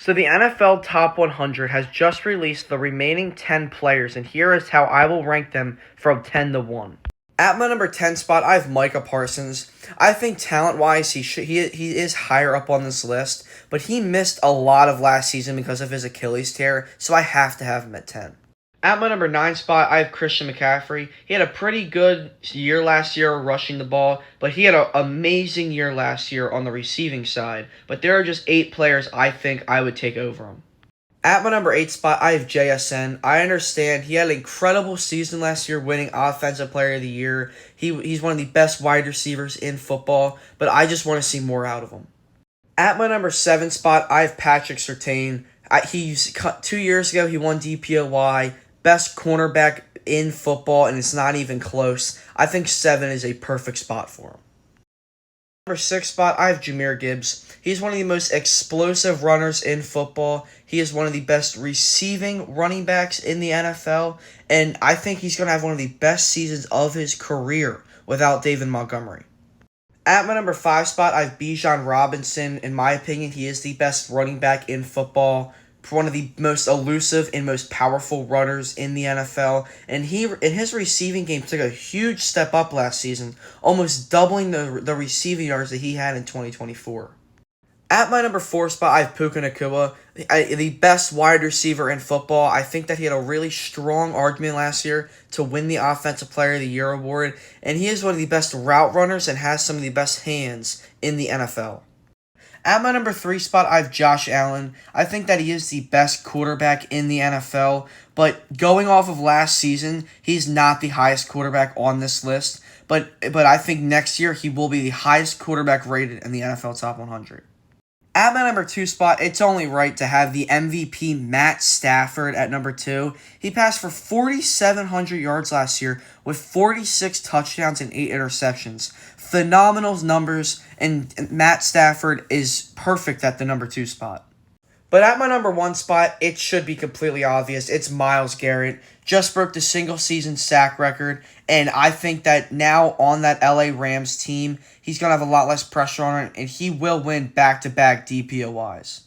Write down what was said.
So the NFL Top 100 has just released the remaining 10 players, and here is how I will rank them from 10 to 1. At my number 10 spot, I have Micah Parsons. I think talent-wise, he is higher up on this list, but he missed a lot of last season because of his Achilles tear, so I have to have him at 10. At my number 9 spot, I have Christian McCaffrey. He had a pretty good year last year rushing the ball, but he had an amazing year last year on the receiving side. But there are just 8 players I think I would take over him. At my number 8 spot, I have JSN. I understand he had an incredible season last year, winning Offensive Player of the Year. He's one of the best wide receivers in football, but I just want to see more out of him. At my number 7 spot, I have Patrick Surtain. 2 years ago, he won DPOY, best cornerback in football, and it's not even close. I think 7 is a perfect spot for him. Number 6 spot, I have Jahmyr Gibbs. He's one of the most explosive runners in football. He is one of the best receiving running backs in the NFL, and I think he's going to have one of the best seasons of his career without David Montgomery. At my number 5 spot, I have Bijan Robinson. In my opinion, he is the best running back in football, one of the most elusive and most powerful runners in the NFL, and his receiving game took a huge step up last season, almost doubling the receiving yards that he had in 2024. At my number 4 spot, I have Puka Nacua, the best wide receiver in football. I think that he had a really strong argument last year to win the Offensive Player of the Year award, and he is one of the best route runners and has some of the best hands in the NFL. At my number 3 spot, I have Josh Allen. I think that he is the best quarterback in the NFL, but going off of last season, he's not the highest quarterback on this list, but I think next year he will be the highest quarterback rated in the NFL Top 100. At my number 2 spot, it's only right to have the MVP Matt Stafford at number 2. He passed for 4,700 yards last year with 46 touchdowns and 8 interceptions. Phenomenal numbers, and Matt Stafford is perfect at the number 2 spot. But at my number 1 spot, it should be completely obvious. It's Myles Garrett. Just broke the single-season sack record, and I think that now on that LA Rams team, he's going to have a lot less pressure on it, and he will win back-to-back DPOYs.